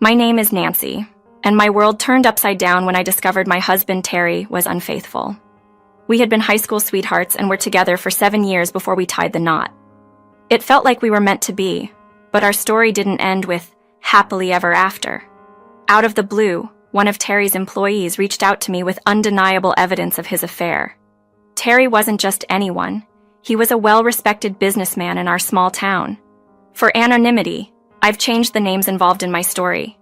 My name is Nancy, and my world turned upside down when I discovered my husband, Terry, was unfaithful. We had been high school sweethearts and were together for 7 years before we tied the knot. It felt like we were meant to be, but our story didn't end with happily ever after. Out of the blue, one of Terry's employees reached out to me with undeniable evidence of his affair. Terry wasn't just anyone. He was a well-respected businessman in our small town. For anonymity, I've changed the names involved in my story.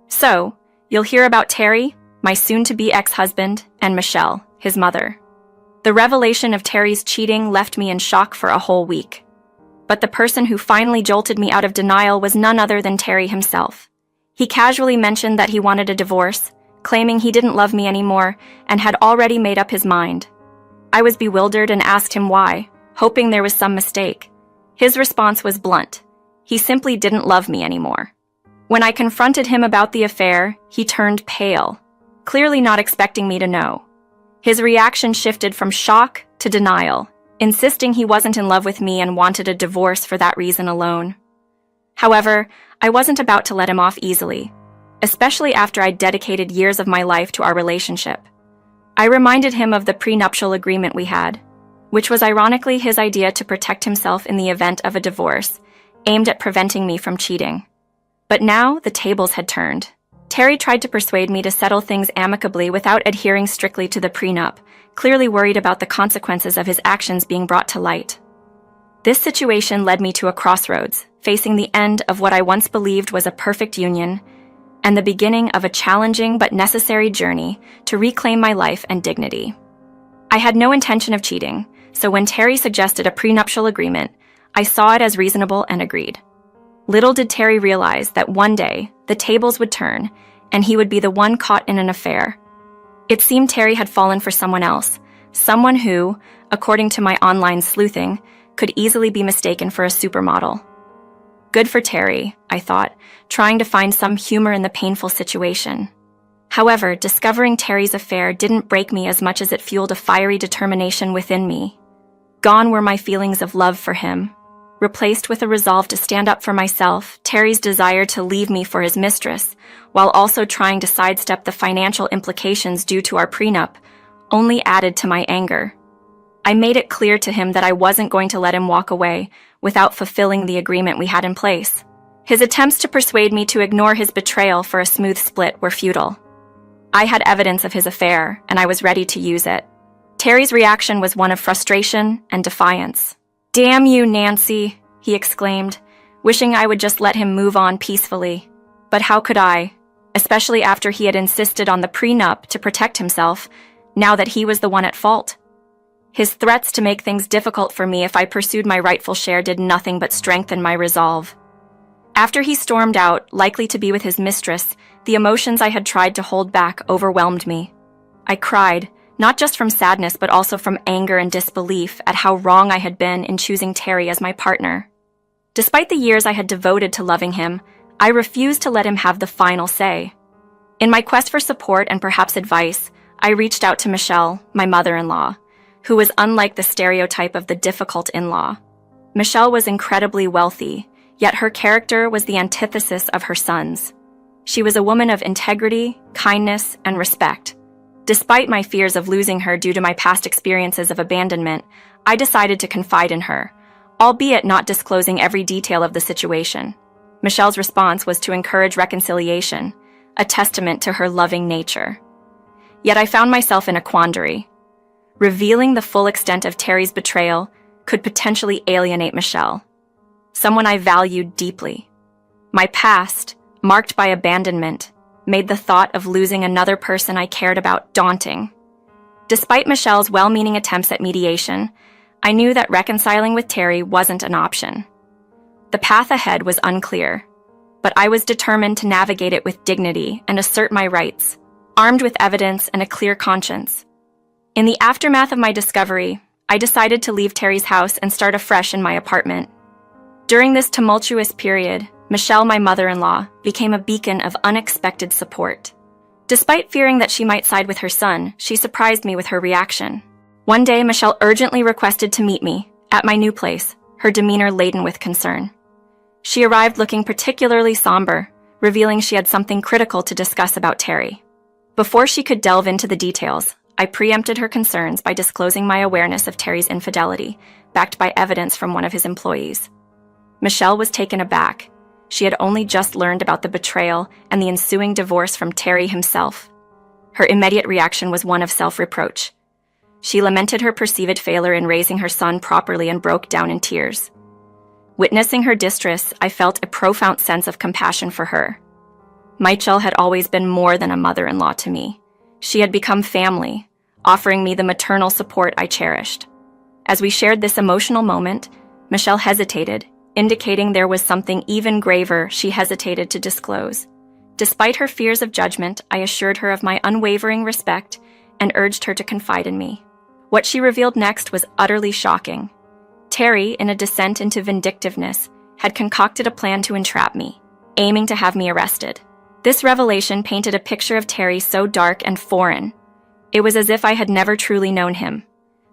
So, you'll hear about Terry, my soon-to-be ex-husband, and Michelle, his mother. The revelation of Terry's cheating left me in shock for a whole week. But the person who finally jolted me out of denial was none other than Terry himself. He casually mentioned that he wanted a divorce, claiming he didn't love me anymore and had already made up his mind. I was bewildered and asked him why, hoping there was some mistake. His response was blunt. He simply didn't love me anymore. When I confronted him about the affair, he turned pale, clearly not expecting me to know. His reaction shifted from shock to denial, insisting he wasn't in love with me and wanted a divorce for that reason alone. However, I wasn't about to let him off easily, especially after I'd dedicated years of my life to our relationship. I reminded him of the prenuptial agreement we had, which was ironically his idea to protect himself in the event of a divorce, aimed at preventing me from cheating. But now the tables had turned. Terry tried to persuade me to settle things amicably without adhering strictly to the prenup, clearly worried about the consequences of his actions being brought to light. This situation led me to a crossroads, facing the end of what I once believed was a perfect union, and the beginning of a challenging but necessary journey to reclaim my life and dignity. I had no intention of cheating, so when Terry suggested a prenuptial agreement, I saw it as reasonable and agreed. Little did Terry realize that one day, the tables would turn, and he would be the one caught in an affair. It seemed Terry had fallen for someone else, someone who, according to my online sleuthing, could easily be mistaken for a supermodel. Good for Terry, I thought, trying to find some humor in the painful situation. However, discovering Terry's affair didn't break me as much as it fueled a fiery determination within me. Gone were my feelings of love for him. Replaced with a resolve to stand up for myself, Terry's desire to leave me for his mistress, while also trying to sidestep the financial implications due to our prenup, only added to my anger. I made it clear to him that I wasn't going to let him walk away without fulfilling the agreement we had in place. His attempts to persuade me to ignore his betrayal for a smooth split were futile. I had evidence of his affair, and I was ready to use it. Terry's reaction was one of frustration and defiance. "Damn you, Nancy," he exclaimed, wishing I would just let him move on peacefully. But how could I, especially after he had insisted on the prenup to protect himself, now that he was the one at fault? His threats to make things difficult for me if I pursued my rightful share did nothing but strengthen my resolve. After he stormed out, likely to be with his mistress, the emotions I had tried to hold back overwhelmed me. I cried, not just from sadness but also from anger and disbelief at how wrong I had been in choosing Terry as my partner. Despite the years I had devoted to loving him, I refused to let him have the final say. In my quest for support and perhaps advice, I reached out to Michelle, my mother-in-law, who was unlike the stereotype of the difficult in-law. Michelle was incredibly wealthy, yet her character was the antithesis of her son's. She was a woman of integrity, kindness, and respect. Despite my fears of losing her due to my past experiences of abandonment, I decided to confide in her, albeit not disclosing every detail of the situation. Michelle's response was to encourage reconciliation, a testament to her loving nature. Yet I found myself in a quandary. Revealing the full extent of Terry's betrayal could potentially alienate Michelle, someone I valued deeply. My past, marked by abandonment, made the thought of losing another person I cared about daunting. Despite Michelle's well-meaning attempts at mediation, I knew that reconciling with Terry wasn't an option. The path ahead was unclear, but I was determined to navigate it with dignity and assert my rights, armed with evidence and a clear conscience. In the aftermath of my discovery, I decided to leave Terry's house and start afresh in my apartment. During this tumultuous period, Michelle, my mother-in-law, became a beacon of unexpected support. Despite fearing that she might side with her son, she surprised me with her reaction. One day, Michelle urgently requested to meet me at my new place, her demeanor laden with concern. She arrived looking particularly somber, revealing she had something critical to discuss about Terry. Before she could delve into the details, I preempted her concerns by disclosing my awareness of Terry's infidelity, backed by evidence from one of his employees. Michelle was taken aback. She had only just learned about the betrayal and the ensuing divorce from Terry himself. Her immediate reaction was one of self-reproach. She lamented her perceived failure in raising her son properly and broke down in tears. Witnessing her distress, I felt a profound sense of compassion for her. Michelle had always been more than a mother-in-law to me. She had become family, offering me the maternal support I cherished. As we shared this emotional moment, Michelle hesitated, indicating there was something even graver she hesitated to disclose. Despite her fears of judgment, I assured her of my unwavering respect and urged her to confide in me. What she revealed next was utterly shocking. Terry, in a descent into vindictiveness, had concocted a plan to entrap me, aiming to have me arrested. This revelation painted a picture of Terry so dark and foreign. It was as if I had never truly known him.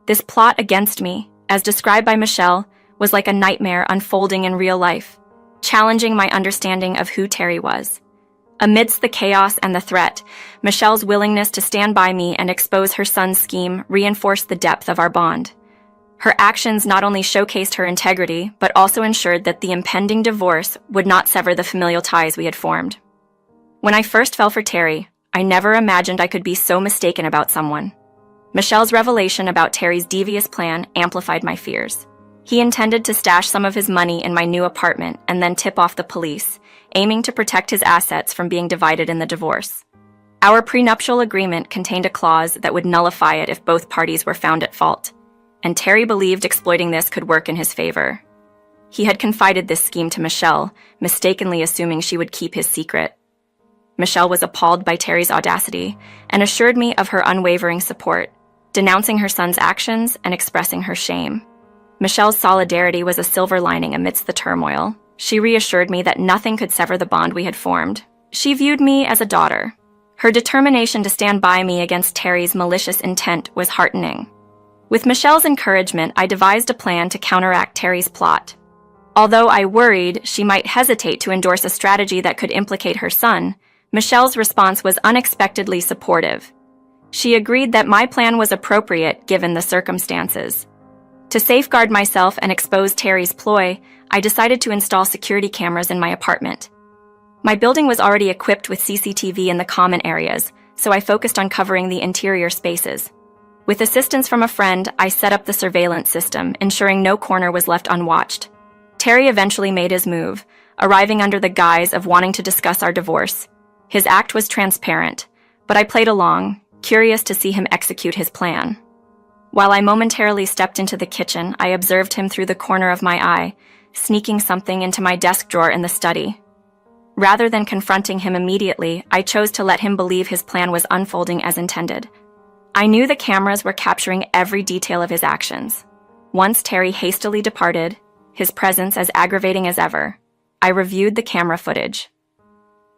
This plot against me, as described by Michelle, was like a nightmare unfolding in real life, challenging my understanding of who Terry was. Amidst the chaos and the threat, Michelle's willingness to stand by me and expose her son's scheme reinforced the depth of our bond. Her actions not only showcased her integrity, but also ensured that the impending divorce would not sever the familial ties we had formed. When I first fell for Terry, I never imagined I could be so mistaken about someone. Michelle's revelation about Terry's devious plan amplified my fears. He intended to stash some of his money in my new apartment and then tip off the police, aiming to protect his assets from being divided in the divorce. Our prenuptial agreement contained a clause that would nullify it if both parties were found at fault, and Terry believed exploiting this could work in his favor. He had confided this scheme to Michelle, mistakenly assuming she would keep his secret. Michelle was appalled by Terry's audacity and assured me of her unwavering support, denouncing her son's actions and expressing her shame. Michelle's solidarity was a silver lining amidst the turmoil. She reassured me that nothing could sever the bond we had formed. She viewed me as a daughter. Her determination to stand by me against Terry's malicious intent was heartening. With Michelle's encouragement, I devised a plan to counteract Terry's plot. Although I worried she might hesitate to endorse a strategy that could implicate her son, Michelle's response was unexpectedly supportive. She agreed that my plan was appropriate given the circumstances. To safeguard myself and expose Terry's ploy, I decided to install security cameras in my apartment. My building was already equipped with CCTV in the common areas, so I focused on covering the interior spaces. With assistance from a friend, I set up the surveillance system, ensuring no corner was left unwatched. Terry eventually made his move, arriving under the guise of wanting to discuss our divorce. His act was transparent, but I played along, curious to see him execute his plan. While I momentarily stepped into the kitchen, I observed him through the corner of my eye, sneaking something into my desk drawer in the study. Rather than confronting him immediately, I chose to let him believe his plan was unfolding as intended. I knew the cameras were capturing every detail of his actions. Once Terry hastily departed, his presence as aggravating as ever, I reviewed the camera footage.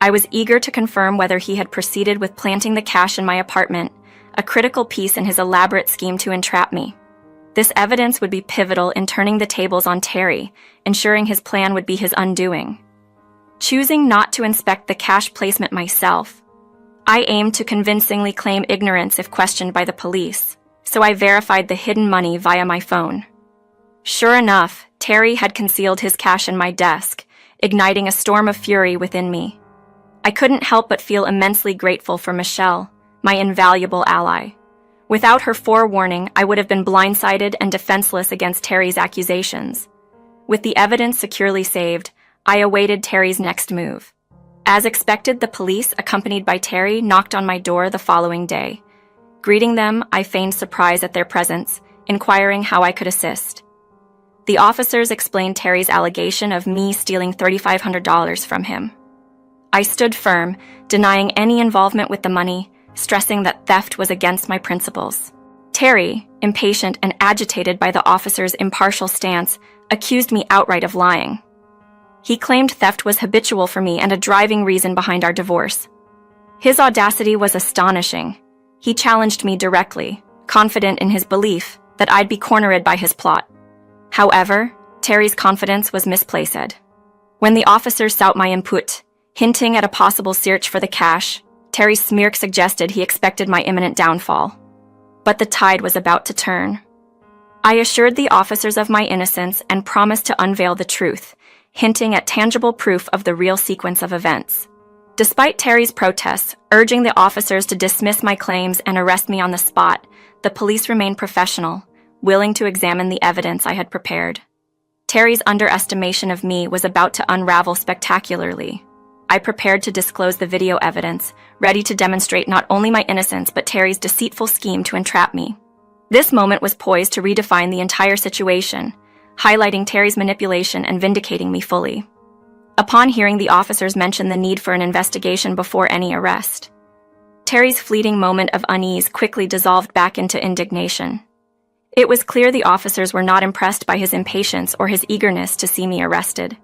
I was eager to confirm whether he had proceeded with planting the cash in my apartment, a critical piece in his elaborate scheme to entrap me. This evidence would be pivotal in turning the tables on Terry, ensuring his plan would be his undoing. Choosing not to inspect the cash placement myself, I aimed to convincingly claim ignorance if questioned by the police, so I verified the hidden money via my phone. Sure enough, Terry had concealed his cash in my desk, igniting a storm of fury within me. I couldn't help but feel immensely grateful for Michelle, my invaluable ally. Without her forewarning, I would have been blindsided and defenseless against Terry's accusations. With the evidence securely saved, I awaited Terry's next move. As expected, the police, accompanied by Terry, knocked on my door the following day. Greeting them, I feigned surprise at their presence, inquiring how I could assist. The officers explained Terry's allegation of me stealing $3,500 from him. I stood firm, denying any involvement with the money, stressing that theft was against my principles. Terry, impatient and agitated by the officers' impartial stance, accused me outright of lying. He claimed theft was habitual for me and a driving reason behind our divorce. His audacity was astonishing. He challenged me directly, confident in his belief that I'd be cornered by his plot. However, Terry's confidence was misplaced. When the officers sought my input, Hinting at a possible search for the cash, Terry's smirk suggested he expected my imminent downfall. But the tide was about to turn. I assured the officers of my innocence and promised to unveil the truth, hinting at tangible proof of the real sequence of events. Despite Terry's protests, urging the officers to dismiss my claims and arrest me on the spot, the police remained professional, willing to examine the evidence I had prepared. Terry's underestimation of me was about to unravel spectacularly. I prepared to disclose the video evidence, ready to demonstrate not only my innocence but Terry's deceitful scheme to entrap me. This moment was poised to redefine the entire situation, highlighting Terry's manipulation and vindicating me fully. Upon hearing the officers mention the need for an investigation before any arrest, Terry's fleeting moment of unease quickly dissolved back into indignation. It was clear the officers were not impressed by his impatience or his eagerness to see me arrested.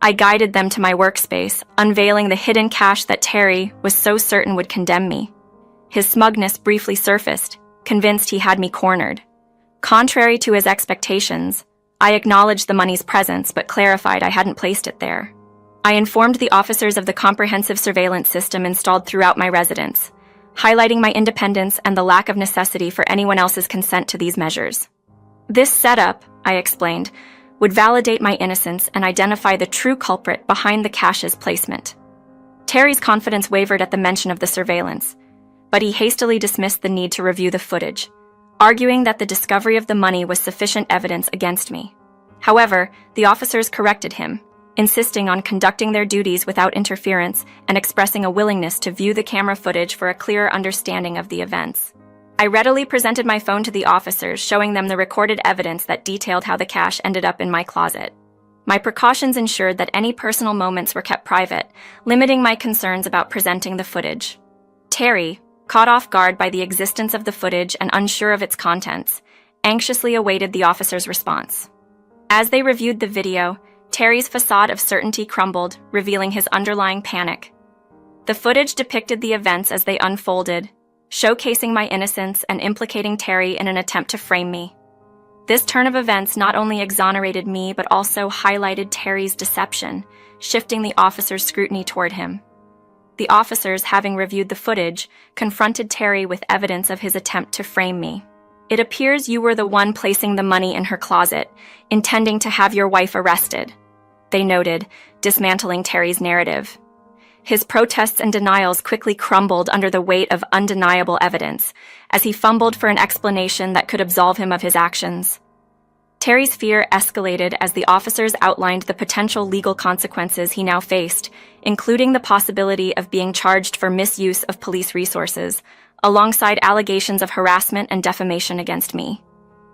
I guided them to my workspace, unveiling the hidden cash that Terry was so certain would condemn me. His smugness briefly surfaced, convinced he had me cornered. Contrary to his expectations, I acknowledged the money's presence but clarified I hadn't placed it there. I informed the officers of the comprehensive surveillance system installed throughout my residence, highlighting my independence and the lack of necessity for anyone else's consent to these measures. This setup, I explained, would validate my innocence and identify the true culprit behind the cash's placement. Terry's confidence wavered at the mention of the surveillance, but he hastily dismissed the need to review the footage, arguing that the discovery of the money was sufficient evidence against me. However, the officers corrected him, insisting on conducting their duties without interference and expressing a willingness to view the camera footage for a clearer understanding of the events. I readily presented my phone to the officers, showing them the recorded evidence that detailed how the cash ended up in my closet. My precautions ensured that any personal moments were kept private, limiting my concerns about presenting the footage. Terry, caught off guard by the existence of the footage and unsure of its contents, anxiously awaited the officers' response. As they reviewed the video, Terry's facade of certainty crumbled, revealing his underlying panic. The footage depicted the events as they unfolded, showcasing my innocence and implicating Terry in an attempt to frame me. This turn of events not only exonerated me but also highlighted Terry's deception, shifting the officers' scrutiny toward him. The officers, having reviewed the footage, confronted Terry with evidence of his attempt to frame me. "It appears you were the one placing the money in her closet, intending to have your wife arrested," they noted, dismantling Terry's narrative. His protests and denials quickly crumbled under the weight of undeniable evidence, as he fumbled for an explanation that could absolve him of his actions. Terry's fear escalated as the officers outlined the potential legal consequences he now faced, including the possibility of being charged for misuse of police resources, alongside allegations of harassment and defamation against me.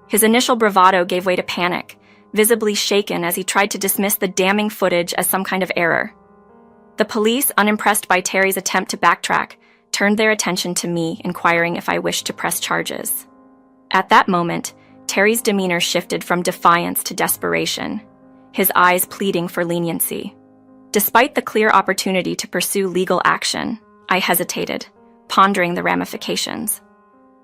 His initial bravado gave way to panic, visibly shaken as he tried to dismiss the damning footage as some kind of error. The police, unimpressed by Terry's attempt to backtrack, turned their attention to me, inquiring if I wished to press charges. At that moment, Terry's demeanor shifted from defiance to desperation, his eyes pleading for leniency. Despite the clear opportunity to pursue legal action, I hesitated, pondering the ramifications.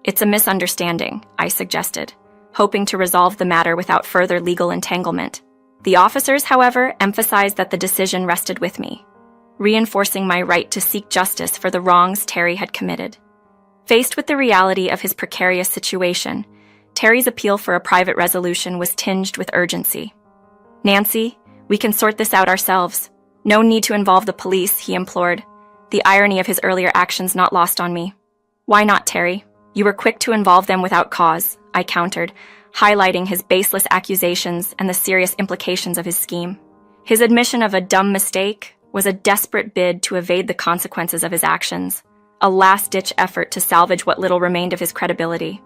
"It's a misunderstanding," I suggested, hoping to resolve the matter without further legal entanglement. The officers, however, emphasized that the decision rested with me, reinforcing my right to seek justice for the wrongs Terry had committed. Faced with the reality of his precarious situation, Terry's appeal for a private resolution was tinged with urgency. "Nancy, we can sort this out ourselves. No need to involve the police," he implored, the irony of his earlier actions not lost on me. "Why not, Terry? You were quick to involve them without cause," I countered, highlighting his baseless accusations and the serious implications of his scheme. His admission of a dumb mistake was a desperate bid to evade the consequences of his actions, a last-ditch effort to salvage what little remained of his credibility.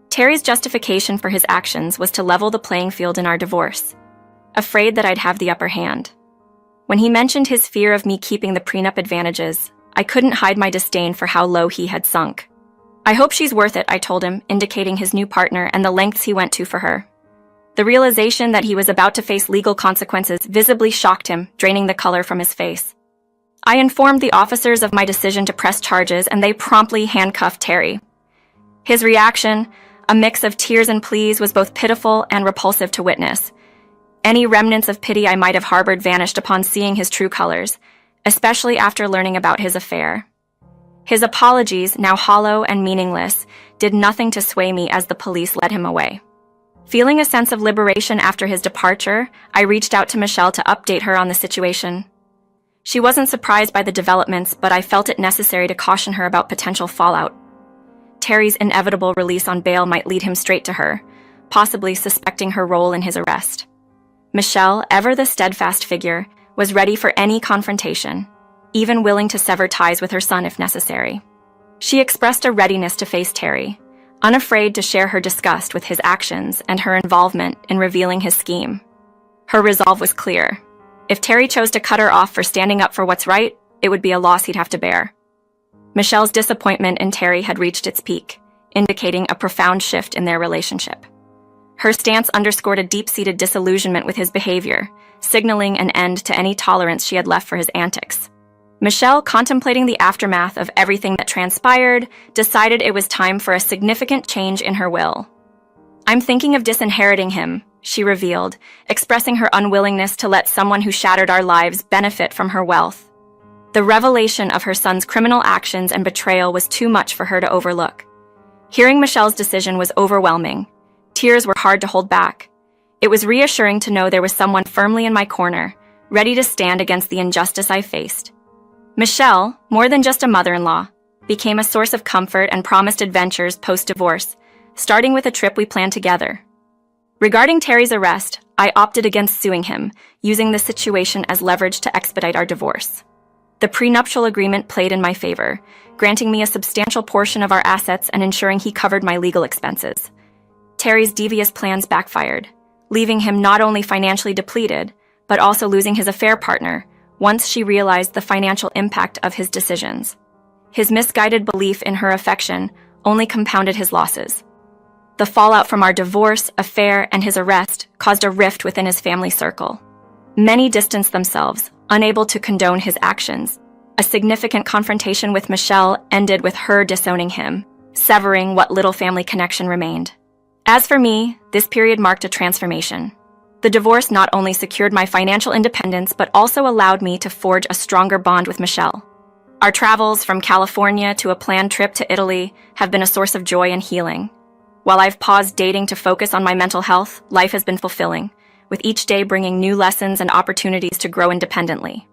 Terry's justification for his actions was to level the playing field in our divorce, afraid that I'd have the upper hand. When he mentioned his fear of me keeping the prenup advantages, I couldn't hide my disdain for how low he had sunk. "I hope she's worth it," I told him, indicating his new partner and the lengths he went to for her. The realization that he was about to face legal consequences visibly shocked him, draining the color from his face. I informed the officers of my decision to press charges, and they promptly handcuffed Terry. His reaction, a mix of tears and pleas, was both pitiful and repulsive to witness. Any remnants of pity I might have harbored vanished upon seeing his true colors, especially after learning about his affair. His apologies, now hollow and meaningless, did nothing to sway me as the police led him away. Feeling a sense of liberation after his departure, I reached out to Michelle to update her on the situation. She wasn't surprised by the developments, but I felt it necessary to caution her about potential fallout. Terry's inevitable release on bail might lead him straight to her, possibly suspecting her role in his arrest. Michelle, ever the steadfast figure, was ready for any confrontation, even willing to sever ties with her son if necessary. She expressed a readiness to face Terry, unafraid to share her disgust with his actions and her involvement in revealing his scheme. Her resolve was clear. If Terry chose to cut her off for standing up for what's right, it would be a loss he'd have to bear. Michelle's disappointment in Terry had reached its peak, indicating a profound shift in their relationship. Her stance underscored a deep-seated disillusionment with his behavior, signaling an end to any tolerance she had left for his antics. Michelle, contemplating the aftermath of everything that transpired, decided it was time for a significant change in her will. "I'm thinking of disinheriting him," she revealed, expressing her unwillingness to let someone who shattered our lives benefit from her wealth. The revelation of her son's criminal actions and betrayal was too much for her to overlook. Hearing Michelle's decision was overwhelming. Tears were hard to hold back. It was reassuring to know there was someone firmly in my corner, ready to stand against the injustice I faced. Michelle, more than just a mother-in-law, became a source of comfort and promised adventures post-divorce, starting with a trip we planned together. Regarding Terry's arrest, I opted against suing him, using the situation as leverage to expedite our divorce. The prenuptial agreement played in my favor, granting me a substantial portion of our assets and ensuring he covered my legal expenses. Terry's devious plans backfired, leaving him not only financially depleted, but also losing his affair partner once she realized the financial impact of his decisions. His misguided belief in her affection only compounded his losses. The fallout from our divorce, affair, and his arrest caused a rift within his family circle. Many distanced themselves, unable to condone his actions. A significant confrontation with Michelle ended with her disowning him, severing what little family connection remained. As for me, this period marked a transformation. The divorce not only secured my financial independence, but also allowed me to forge a stronger bond with Michelle. Our travels from California to a planned trip to Italy have been a source of joy and healing. While I've paused dating to focus on my mental health, life has been fulfilling, with each day bringing new lessons and opportunities to grow independently.